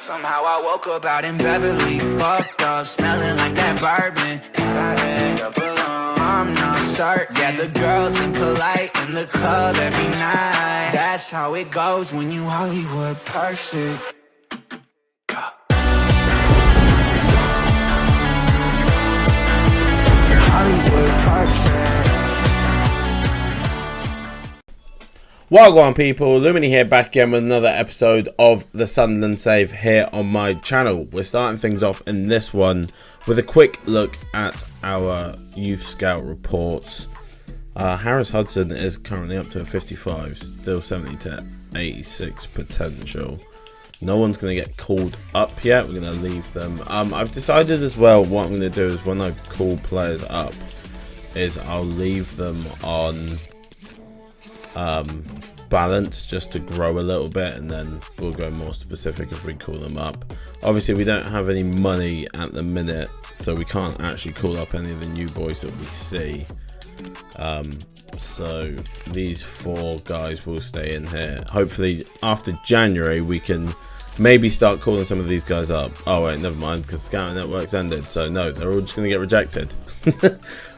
Somehow I woke up out in Beverly, fucked up, smelling like that bourbon. And I had up alone, I'm not certain. Yeah, the girls impolite in the club every night. That's how it goes when you Hollywood perfect. Hollywood perfect. Wagwan people, Lumini here back again with another episode of the Sunderland Save here on my channel. We're starting things off in this one with a quick look at our youth scout reports. Harris Hudson is currently up to a 55, still 70 to 86 potential. No one's going to get called up yet, we're going to leave them. I've decided as well what I'm going to do is when I call players up is I'll leave them on balance just to grow a little bit, and then we'll go more specific if we call them up. Obviously we don't have any money at the minute, so we can't actually call up any of the new boys that we see. So these four guys will stay in here. Hopefully after January we can maybe start calling some of these guys up. Oh wait, never mind, because scouting network's ended, so no, they're all just going to get rejected.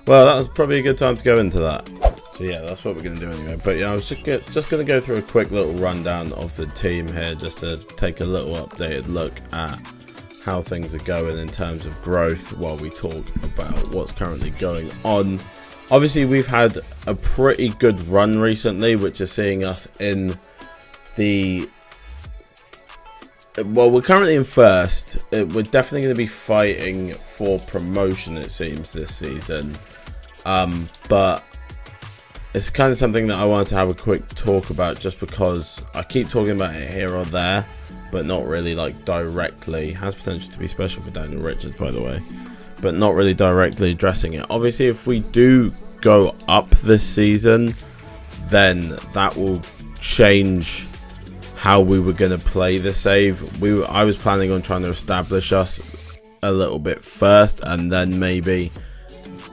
Well, that was probably a good time to go into that. So yeah, that's what we're going to do anyway. But yeah, I was just going to go through a quick little rundown of the team here, just to take a little updated look at how things are going in terms of growth while we talk about what's currently going on. Obviously, we've had a pretty good run recently, which is seeing us in the... Well, we're currently in first. We're definitely going to be fighting for promotion, it seems, this season. But it's kind of something that I wanted to have a quick talk about, just because I keep talking about it here or there, but not really like directly. Has potential to be special for Daniel Richards, by the way, but not really directly addressing it. Obviously, if we do go up this season, then that will change how we were going to play the save. I was planning on trying to establish us a little bit first, and then maybe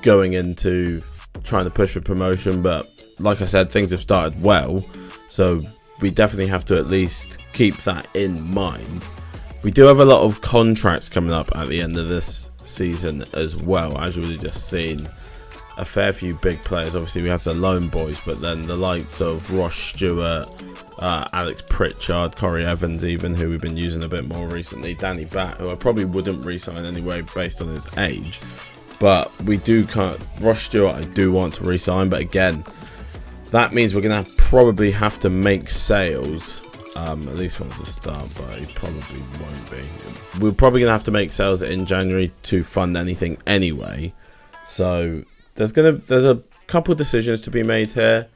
going into trying to push for promotion. But like I said, things have started well, so we definitely have to at least keep that in mind. We do have a lot of contracts coming up at the end of this season as well, as you've just seen. A fair few big players. Obviously we have the loan boys, but then the likes of Ross Stewart, Alex Pritchard, Corey Evans even, who we've been using a bit more recently, Danny Batt, who I probably wouldn't re-sign anyway based on his age. But we do Ross Stewart I do want to re-sign, but again, that means we're going to probably have to make sales, at least once the start, but he probably won't be. We're probably going to have to make sales in January to fund anything anyway. So there's a couple decisions to be made here.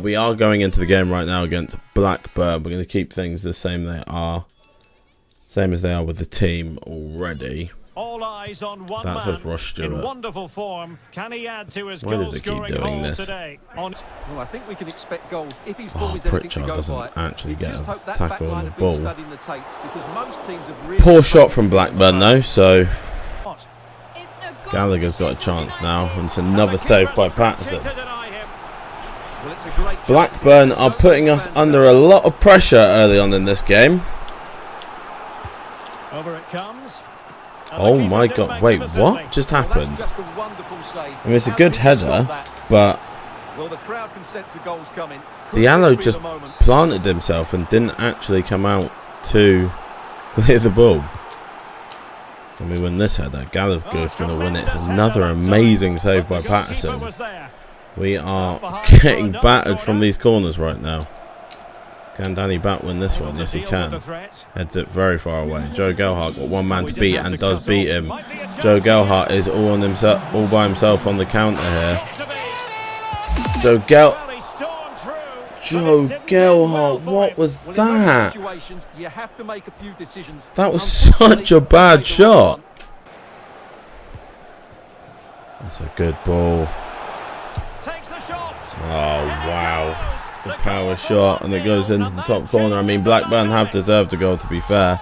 We are going into the game right now against Blackburn. We're going to keep things the same as they are with the team already. All eyes on one that says Ross Stewart. In wonderful form. Can he add to his Why does it keep doing this? Well, I think we can expect goals if he's Pritchard doesn't actually get a tackle on the ball. Poor shot from Blackburn though, so Gallagher's got a chance now, and it's another save by Patterson. Blackburn are putting us under a lot of pressure early on in this game. Over it comes. Oh my god, wait, what just happened? I mean, it's a good header, but Diallo just planted himself and didn't actually come out to clear the ball. Can we win this header? Gallagher's going to win it. It's another amazing save by Patterson. We are getting battered from these corners right now. Can Danny Batt win this one? Yes, he can. Heads it very far away. Joe Gelhardt got one man to beat and does beat him. Joe Gelhardt is all by himself on the counter here. Joe Gelhardt, what was that? That was such a bad shot. That's a good ball. Oh wow. The power shot, and it goes into the top corner. I mean, Blackburn have deserved a goal, to be fair.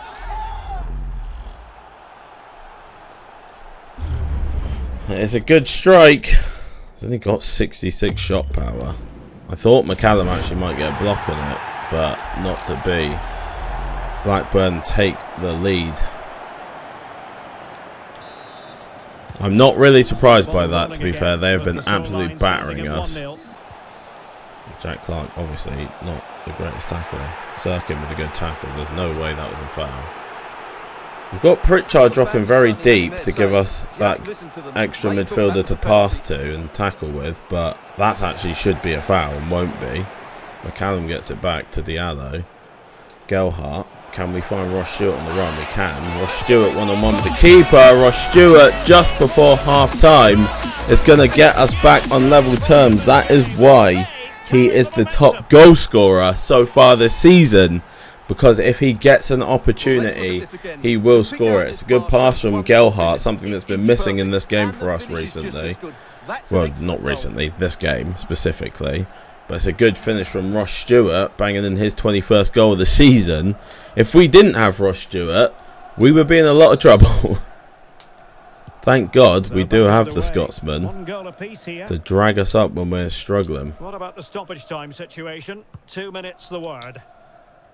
It's a good strike. He's only got 66 shot power. I thought McCallum actually might get a block on it, but not to be. Blackburn take the lead. I'm not really surprised by that, to be fair. They have been absolutely battering us. Jack Clark, obviously, not the greatest tackler. Sirkin with a good tackle. There's no way that was a foul. We've got Pritchard dropping very deep to give us that extra midfielder to pass to and tackle with, but that actually should be a foul and won't be. McCallum gets it back to Diallo. Gelhardt. Can we find Ross Stewart on the run? We can. Ross Stewart one-on-one with the keeper. Ross Stewart just before half-time is going to get us back on level terms. That is why he is the top goal scorer so far this season. Because if he gets an opportunity, he will score it. It's a good pass from Gelhardt, something that's been missing in this game for us recently. Well, not recently, this game specifically. But it's a good finish from Ross Stewart, banging in his 21st goal of the season. If we didn't have Ross Stewart, we would be in a lot of trouble. Thank God we do have the Scotsman to drag us up when we're struggling. What about the stoppage time situation? 2 minutes the word.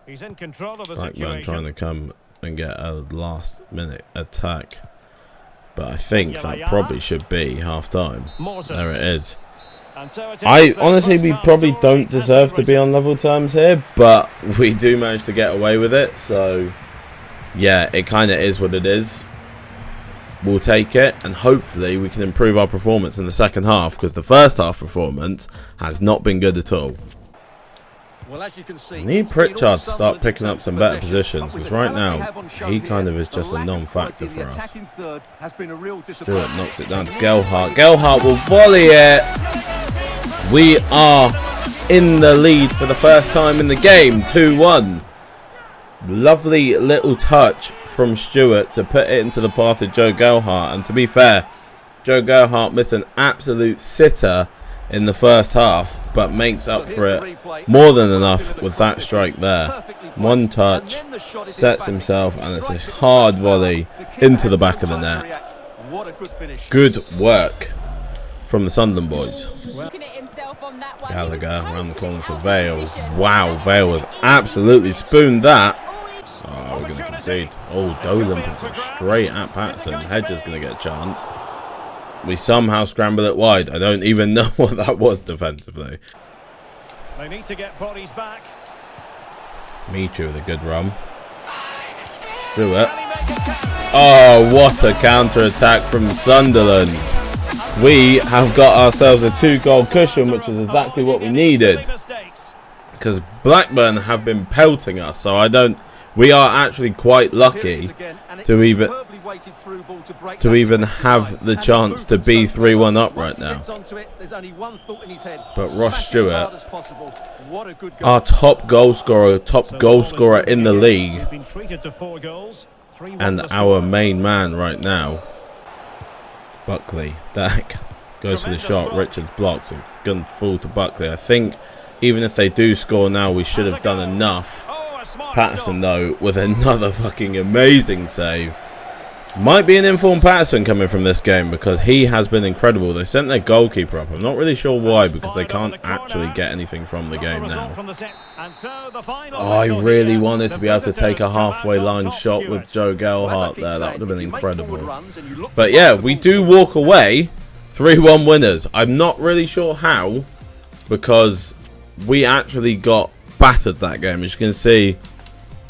He's in control of the situation. Blackburn trying to come and get a last-minute attack. But I think that probably should be half-time. There it is. Honestly, we probably don't deserve to be on level terms here, but we do manage to get away with it. So, yeah, it kind of is what it is. We'll take it, and hopefully we can improve our performance in the second half, because the first half performance has not been good at all. Well, as you can see, I need Pritchard to start picking up some better positions, because right now he kind of is just a non-factor for us. Stewart knocks it down to Gelhardt. Gelhardt will volley it. We are in the lead for the first time in the game, 2-1. Lovely little touch from Stewart to put it into the path of Joe Gelhardt. And to be fair, Joe Gelhardt missed an absolute sitter in the first half, but makes up for it more than enough with that strike there. One touch, sets himself, and it's a hard volley into the back of the net. Good work from the Sunderland boys. Gallagher around the corner to Vale. Wow, Vale has absolutely spooned that. Oh, we're going to concede. Oh, Dolan puts it straight at Patterson. Hedger's going to get a chance. We somehow scramble it wide. I don't even know what that was defensively. They need to get bodies back. Michu with a good run. Do it. Oh, what a counter-attack from Sunderland. We have got ourselves a 2-goal cushion, which is exactly what we needed. Because Blackburn have been pelting us, so we are actually quite lucky to even have the chance to be 3-1 up right now. But Ross Stewart, our top goal scorer in the league, and our main man right now. Buckley, Dak goes for the shot. Richards blocks. A gun fall to Buckley. I think even if they do score now, we should have done enough. Patterson, though, with another fucking amazing save. Might be an informed Patterson coming from this game, because he has been incredible. They sent their goalkeeper up. I'm not really sure why, because they can't actually get anything from the game now. Oh, I really wanted to be able to take a halfway line shot with Joe Gelhardt there. That would have been incredible. But yeah, we do walk away 3-1 winners. I'm not really sure how, because we actually got battered that game. As you can see,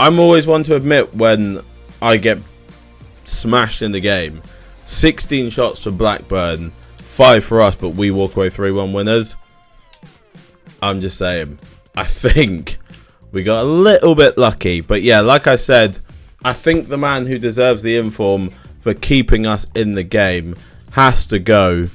I'm always one to admit when I get smashed in the game. 16 shots for Blackburn, 5 for us, but we walk away 3-1 winners. I'm just saying, I think we got a little bit lucky. But yeah, like I said, I think the man who deserves the inform for keeping us in the game has to go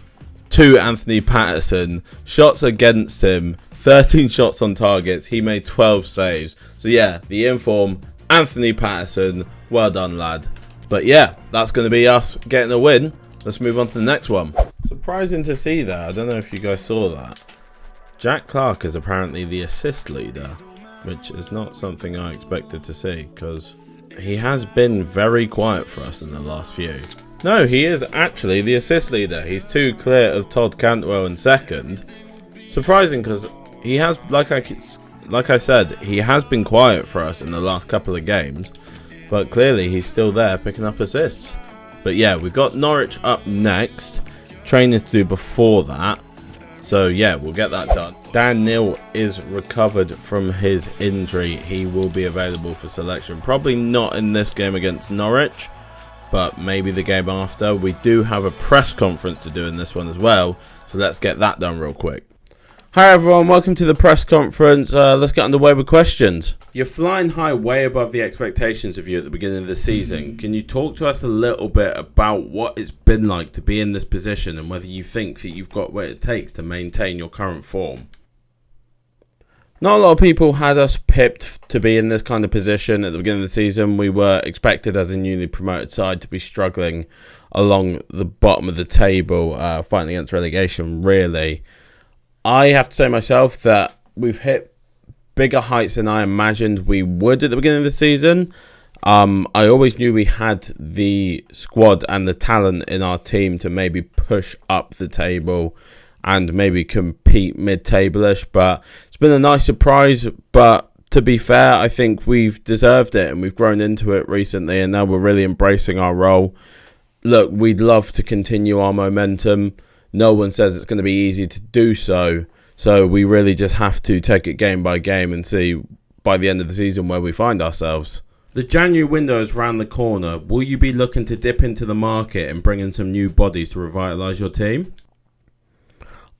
to Anthony Patterson. Shots against him, 13 shots on targets. He made 12 saves. So yeah, the inform, Anthony Patterson. Well done, lad. But yeah, that's going to be us getting a win. Let's move on to the next one. Surprising to see that. I don't know if you guys saw that. Jack Clark is apparently the assist leader, which is not something I expected to see, because he has been very quiet for us in the last few. No, he is actually the assist leader. He's 2 clear of Todd Cantwell in second. Surprising, because he has, like I like I said, he has been quiet for us in the last couple of games, but clearly he's still there picking up assists. But yeah, we've got Norwich up next, training to do before that. So yeah, we'll get that done. Dan Neil is recovered from his injury. He will be available for selection. Probably not in this game against Norwich, but maybe the game after. We do have a press conference to do in this one as well, so let's get that done real quick. Hi everyone, welcome to the press conference. Let's get underway with questions. You're flying high, way above the expectations of you at the beginning of the season. Can you talk to us a little bit about what it's been like to be in this position and whether you think that you've got what it takes to maintain your current form? Not a lot of people had us pipped to be in this kind of position at the beginning of the season. We were expected as a newly promoted side to be struggling along the bottom of the table, fighting against relegation, really. I have to say myself that we've hit bigger heights than I imagined we would at the beginning of the season. I always knew we had the squad and the talent in our team to maybe push up the table and maybe compete mid-table-ish, but it's been a nice surprise. But to be fair, I think we've deserved it and we've grown into it recently, and now we're really embracing our role. Look, we'd love to continue our momentum. No one says it's going to be easy to do so. So we really just have to take it game by game and see by the end of the season where we find ourselves. The January window is round the corner. Will you be looking to dip into the market and bring in some new bodies to revitalise your team?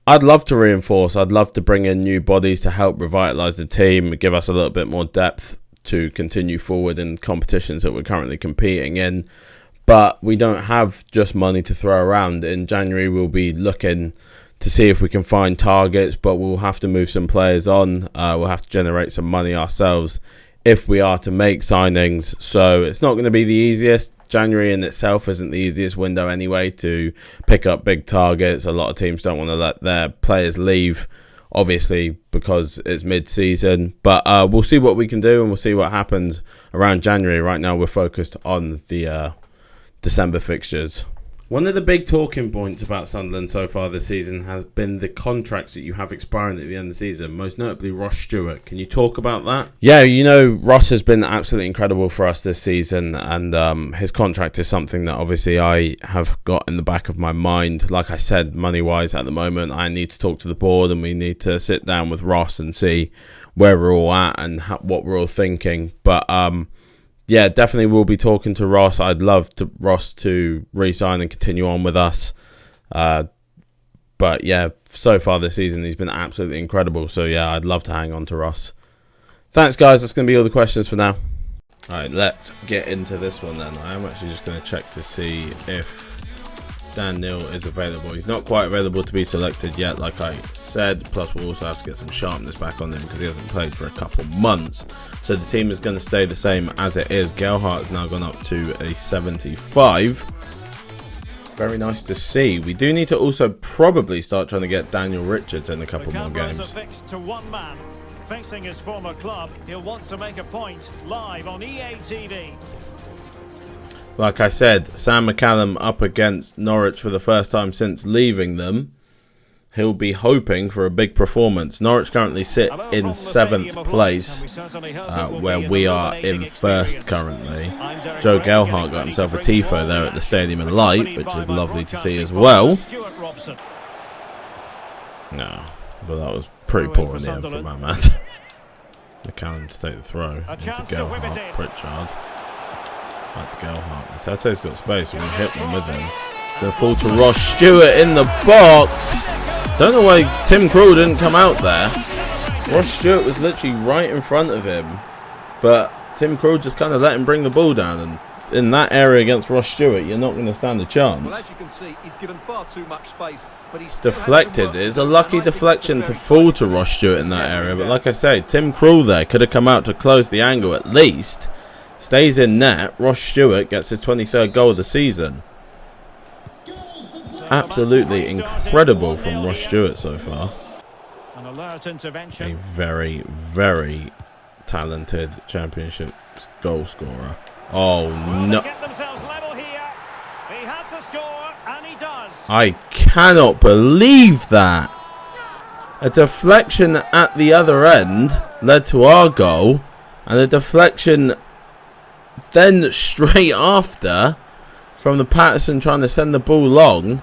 I'd love to reinforce. I'd love to bring in new bodies to help revitalise the team, give us a little bit more depth to continue forward in competitions that we're currently competing in. But we don't have just money to throw around. In January, we'll be looking to see if we can find targets, but we'll have to move some players on. We'll have to generate some money ourselves if we are to make signings. So it's not going to be the easiest. January in itself isn't the easiest window anyway to pick up big targets. A lot of teams don't want to let their players leave, obviously, because it's mid-season. But we'll see what we can do and we'll see what happens around January. Right now, we're focused on the December fixtures. One of the big talking points about Sunderland so far this season has been the contracts that you have expiring at the end of the season, most notably Ross Stewart. Can you talk about that? Yeah, you know, Ross has been absolutely incredible for us this season, and his contract is something that obviously I have got in the back of my mind. Like I said, money-wise at the moment, I need to talk to the board and we need to sit down with Ross and see where we're all at and what we're all thinking. But yeah, definitely we'll be talking to Ross. I'd love Ross to re-sign and continue on with us. But yeah, so far this season, he's been absolutely incredible. So yeah, I'd love to hang on to Ross. Thanks, guys. That's going to be all the questions for now. All right, let's get into this one then. I am actually just going to check to see if Dan Neil is available. He's not quite available to be selected yet, like I said. Plus, we'll also have to get some sharpness back on him because he hasn't played for a couple months. So the team is going to stay the same as it is. Gelhardt has now gone up to a 75. Very nice to see. We do need to also probably start trying to get Daniel Richards in a couple more games. Fixed to one man. Facing his former club, he'll want to make a point live on EA TV. Like I said, Sam McCallum up against Norwich for the first time since leaving them. He'll be hoping for a big performance. Norwich currently sit in 7th place, where we are in 1st currently. Joe Gelhardt got himself a tifo there at the Stadium in Light, which is lovely to see as well. No, but that was pretty poor in the end from that man. McCallum to take the throw into Gelhardt, Pritchard. Back to Gelhardt. Matete's got space. We can hit one with him. Gonna fall to Ross Stewart in the box. Don't know why Tim Krul didn't come out there. Ross Stewart was literally right in front of him, but Tim Krul just kind of let him bring the ball down. And in that area against Ross Stewart, you're not going to stand a chance. Well, as you can see, he's given far too much space, but he's deflected. It's a lucky deflection to fall to Ross Stewart in that area. But like I say, Tim Krul there could have come out to close the angle at least. Stays in net. Ross Stewart gets his 23rd goal of the season. Absolutely incredible from Ross Stewart so far. An alert intervention. A very, very talented championship goal scorer. Oh no! Get themselves level here. He had to score, and he does. I cannot believe that. A deflection at the other end led to our goal, and a deflection then straight after from the Patterson trying to send the ball long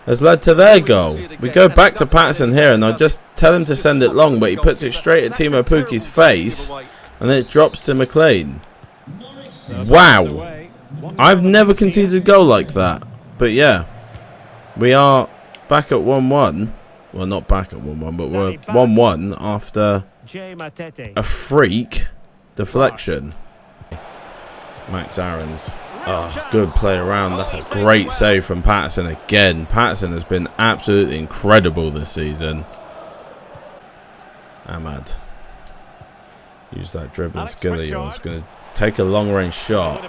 has led to their goal. We go back to Patterson here, and I just tell him to send it long, but he puts it straight at Timo Pukki's face, and then it drops to McLean. Wow. I've never conceded a goal like that. But yeah, we are back at 1-1. Well, not back at 1-1, but we're 1-1 after a freak deflection. Max Aarons. Oh, good play around. That's a great save from Patterson again. Patterson has been absolutely incredible this season. Ahmad. Use that dribbling skill of yours. Going to take a long range shot.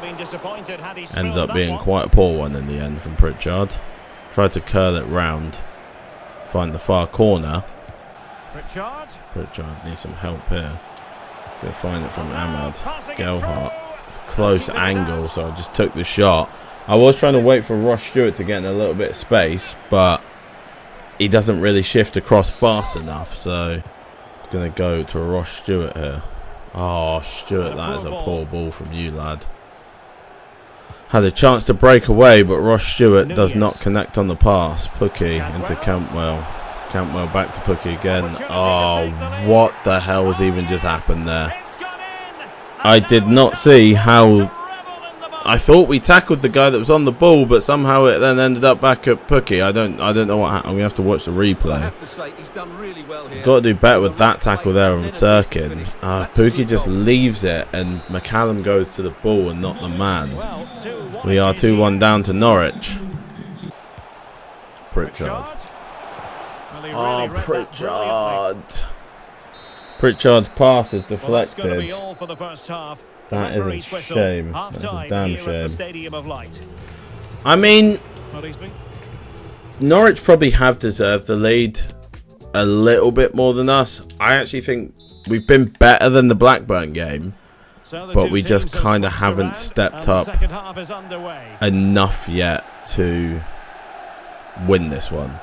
Ends up being quite a poor one in the end from Pritchard. Tried to curl it round. Find the far corner. Pritchard needs some help here. Going to find it from Ahmad. Gelhardt. It's a close angle, so I just took the shot. I was trying to wait for Ross Stewart to get in a little bit of space, but he doesn't really shift across fast enough, so I'm going to go to a Ross Stewart here. Oh, Stewart, that is a poor ball from you, lad. Had a chance to break away, but Ross Stewart does not connect on the pass. Pukki into Campbell. Campbell back to Pukki again. Oh, what the hell has even just happened there? I did not see how. I thought we tackled the guy that was on the ball, but somehow it then ended up back at Pukki. I don't know what happened. We have to watch the replay. Got to do better with that tackle there on Sirkin. Pukki just leaves it, and McCallum goes to the ball and not the man. We are 2-1 down to Norwich. Pritchard. Oh, Pritchard. Pritchard's pass is deflected. That is a shame. That's a damn shame. I mean, Norwich probably have deserved the lead a little bit more than us. I actually think we've been better than the Blackburn game, but we just kind of haven't stepped up enough yet to win this one.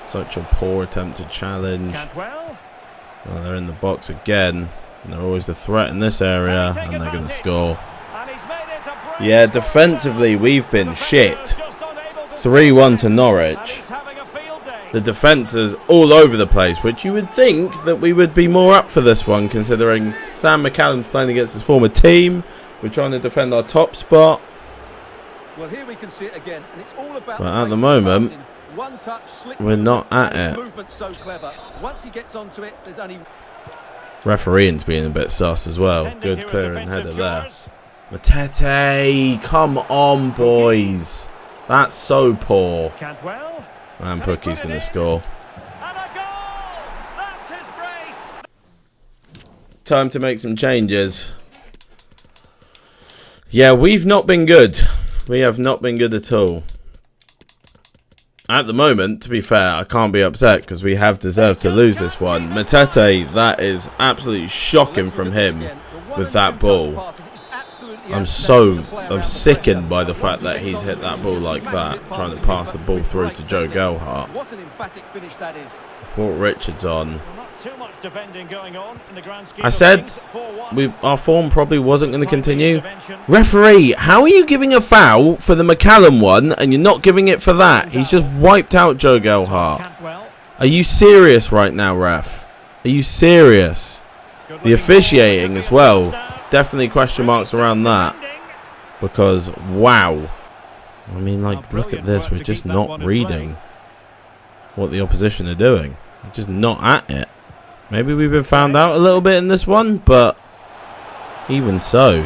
Such a poor attempt to challenge. Well, they're in the box again. And they're always the threat in this area, and they're going to score. Yeah, defensively we've been shit. 3-1 to Norwich. The defence is all over the place, which you would think that we would be more up for this one, considering Sam McCallum's playing against his former team. We're trying to defend our top spot. Well, here we can see it again, and it's all about but at the moment, we're not at it. Once he gets onto it, there's only refereeing's being a bit sus as well. Good clearing header there. Matete, come on, boys. That's so poor. And Pukki's going to score. Time to make some changes. Yeah, we've not been good. We have not been good at all. At the moment, to be fair, I can't be upset because we have deserved to lose this one. Matete, that is absolutely shocking from him with that ball. I'm sickened by the fact that he's hit that ball like that, trying to pass the ball through to Joe Gelhardt. What an emphatic finish that is. Port Richards on. I said our form probably wasn't going to continue. Referee, how are you giving a foul for the McCallum one and you're not giving it for that? He's just wiped out Joe Gelhardt. Are you serious right now, ref? Are you serious? The officiating as well. Definitely question marks around that. Because, wow. I mean, like, look at this. We're just not reading what the opposition are doing. We're just not at it. Maybe we've been found out a little bit in this one, but even so,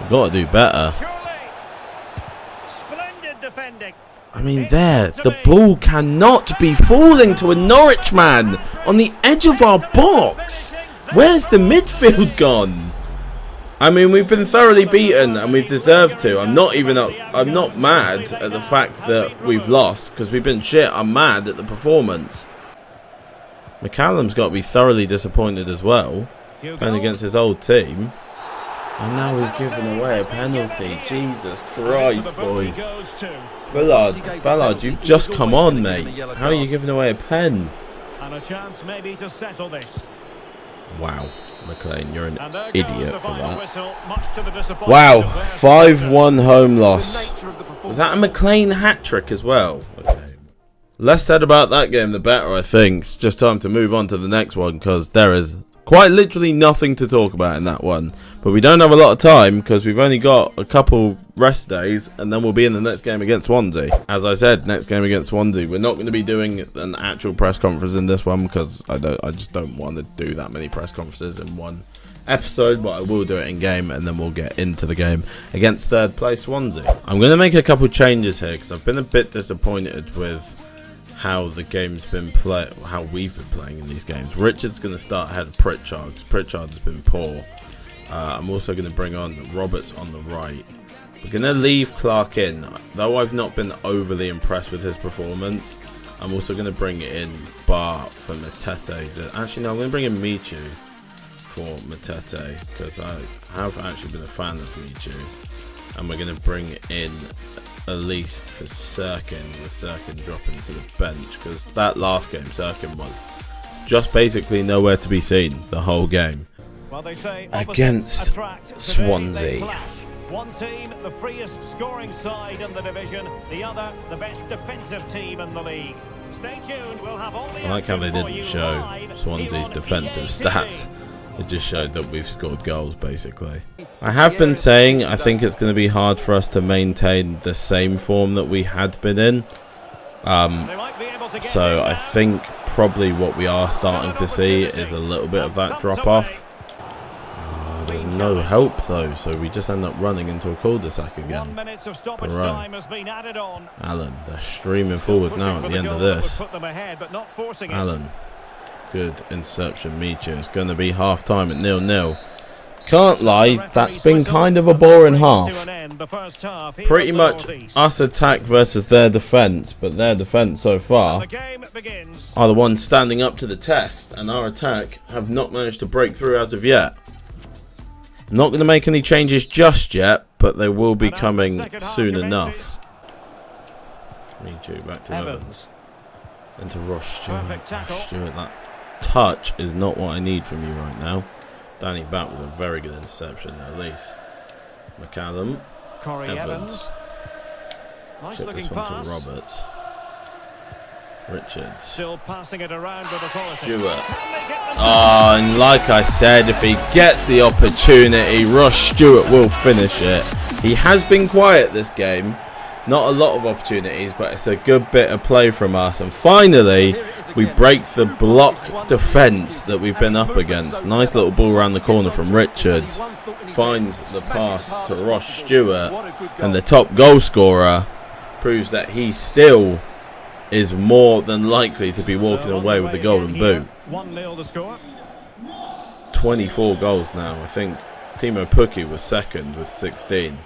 we've got to do better. I mean, the ball cannot be falling to a Norwich man on the edge of our box. Where's the midfield gone? I mean, we've been thoroughly beaten and we've deserved to. I'm not mad at the fact that we've lost because we've been shit. I'm mad at the performance. McCallum's got to be thoroughly disappointed as well, playing against his old team. And now we've given away a penalty. Jesus Christ, boys. Ballard, you've just come on, mate. How are you giving away a pen? And a chance maybe to settle this. Wow, McLean, you're an And there goes idiot the for final that. whistle, much to the disappointment Wow, of their 5-1 home loss. nature of the performance. Was that a McLean hat-trick as well? Okay. Less said about that game, the better, I think. It's just time to move on to the next one, because there is quite literally nothing to talk about in that one. But we don't have a lot of time, because we've only got a couple rest days, and then we'll be in the next game against Swansea. As I said, next game against Swansea. We're not going to be doing an actual press conference in this one, because I just don't want to do that many press conferences in one episode, but I will do it in game, and then we'll get into the game against third place Swansea. I'm going to make a couple changes here, because I've been a bit disappointed with how the game's been played, how we've been playing in these games. Richard's going to start ahead of Pritchard, because Pritchard has been poor. I'm also going to bring on Roberts on the right. We're going to leave Clark in, though I've not been overly impressed with his performance. I'm also going to bring in Bar for Matete. Actually, no, I'm going to bring in Michu for Matete, because I have actually been a fan of Michu. And we're going to bring in Elise for Sirkin, with Sirkin dropping to the bench, because that last game Sirkin was just basically nowhere to be seen the whole game. Well, they say Against Swansea. One team, the freest scoring side in the division, the other, the best defensive team in the league. Stay tuned, we'll have all the I like how they action for didn't you show live Swansea's on defensive EA stats. TV. It just showed that we've scored goals, basically. I have been saying I think it's going to be hard for us to maintain the same form that we had been in. They might be able to get So it I now. think probably what we are starting to see is a little bit of that drop off. There's no help though, so we just end up running into a cul-de-sac 1 again. minute of stoppage Perot. time has been added on. Allen, they're streaming forward now at the end of this. Put them ahead, but not forcing it. Allen, good inception. Michu. It's going to be half time at 0-0. Can't lie, that's been kind of a boring half. Pretty much us attack versus their defence, but their defence so far The game begins. are the ones standing up to the test, and our attack have not managed to break through as of yet. Not going to make any changes just yet, but they will be And as the coming second half soon commences, enough. Michu back to Evans. Evans. Into Ross Stewart. Perfect tackle. Ross Stewart, that touch is not what I need from you right now. Danny back with a very good interception, at least. McCallum. Corey Evans. Nice Chip looking this one pass. to Roberts. Richards. Still passing it around with authority. Stewart. Can they get the- Oh, and like I said, if he gets the opportunity, Ross Stewart will finish it. He has been quiet this game. Not a lot of opportunities, but it's a good bit of play from us. And finally, we break the block defence that we've been up against. Nice little ball around the corner from Richards. Finds the pass to Ross Stewart. And the top goal scorer proves that he still is more than likely to be walking So on away the with the way golden in boot. here, 1-0 the score. 24 goals now. I think Timo Pukki was second with 16.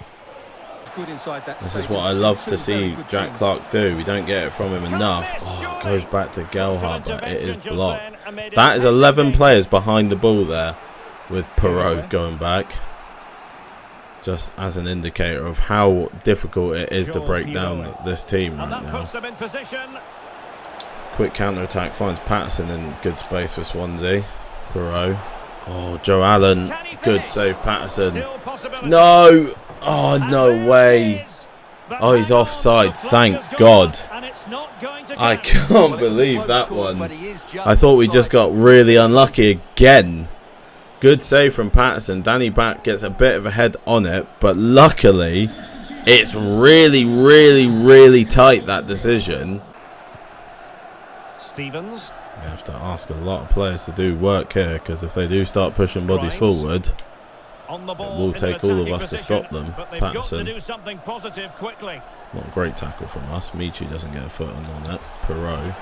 Good inside that This is stadium. what I love Two to very see good Jack teams. Clark do. We don't get it from him enough. Oh, it goes back to Gelhardt, but it is blocked. That is 11 players behind the ball there, with Perot going back. Just as an indicator of how difficult it is to break down this team And right that now. puts them in position. Quick counter-attack finds Patterson in good space for Swansea. Perot. Oh, Joe Allen. Good save, Patterson. Still possibility. No! Oh, And no there way. it is. The Oh, he's handle, offside, the flag thank has gone, God. and it's not going to I count. can't believe that one. I thought we just got really unlucky again. Good save from Patterson. Danny Back gets a bit of a head on it, but luckily it's really, really, really tight, that decision. Stevens. You have to ask a lot of players to do work here, because if they do start pushing bodies Right. forward, On the ball it will in an take all of attacking us to position, stop them. but they've got to Patterson. do something positive quickly. Not a great tackle from us. Michu doesn't get a foot on it. Perot.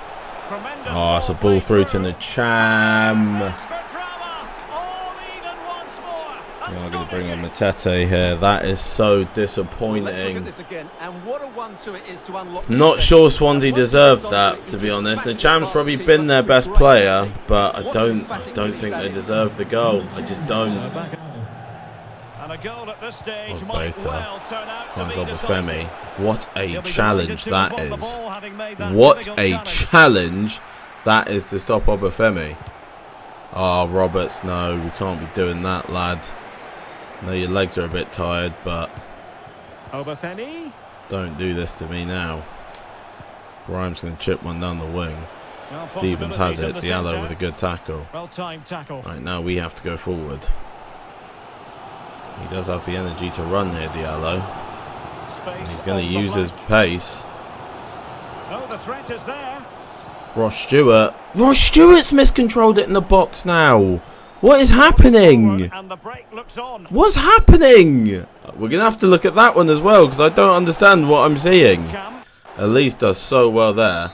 Tremendous Oh, it's a ball played through to Nacham. It's for drama. All even once more. Yeah, I'm going to bring on Matete here. That is so Let's look at disappointing. this again, and what a 1-2 it is to unlock. Not sure Swansea deserved that, to be honest. Nacham's probably been their best player, but I don't think they deserve the goal. I just don't. And a goal at this stage Oh, might Beta. well turn out to Finds be Obafemi. decisive. What a He'll be challenge delighted to that have won the is. ball, having made that What difficult a challenge. challenge that is to stop Obafemi. Oh, Roberts, no, we can't be doing that, lad. I know your legs are a bit tired, but Obafemi. don't do this to me now. Grimes going to chip one down the wing. Well, Stevens has it. possibilities in the Diallo centre. with a good tackle. Well-timed tackle. Right, now we have to go forward. He does have the energy to run here, Diallo. Space He's going on to the use his flank. pace. Oh, the threat is there. Ross Stewart. Ross Stewart's miscontrolled it in the box now. What is happening? And the break looks on. What's happening? We're going to have to look at that one as well because I don't understand what I'm seeing. Cam. Elise does so well there.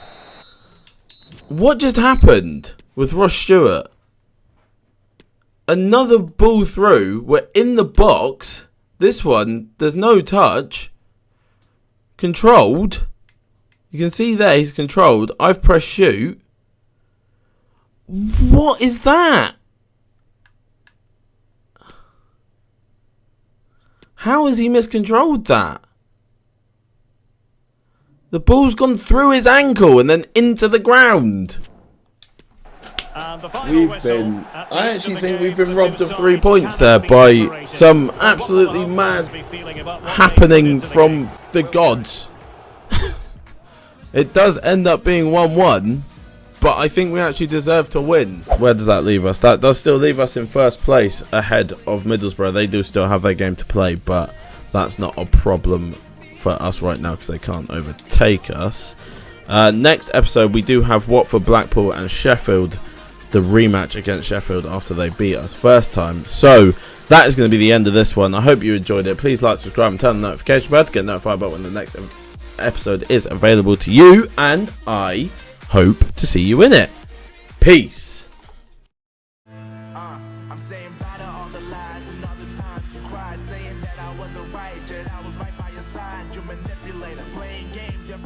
What just happened with Ross Stewart? Another ball through. We're in the box. This one, there's no touch. Controlled. You can see there he's controlled. I've pressed shoot. What is that? How has he miscontrolled that? The ball's gone through his ankle and then into the ground. And the final We've whistle been... at the I end actually of the think game. we've been The robbed two of 3 sides points cannot there be by separated. some What will absolutely the home mad fans be feeling about what they happening put into the from game? the gods. It does end up being 1-1, but I think we actually deserve to win. Where does that leave us? That does still leave us in first place ahead of Middlesbrough. They do still have their game to play, but that's not a problem for us right now because they can't overtake us. Next episode, we do have Watford, Blackpool and Sheffield, the rematch against Sheffield after they beat us first time. So that is going to be the end of this one. I hope you enjoyed it. Please like, subscribe and turn the notification bell to get notified about when the next episode is available to you, and I hope to see you in it. Peace. I'm saying bye to all the lies and all the times you cried, saying that I wasn't right, yet I was right by your side. You manipulator, playing games. Your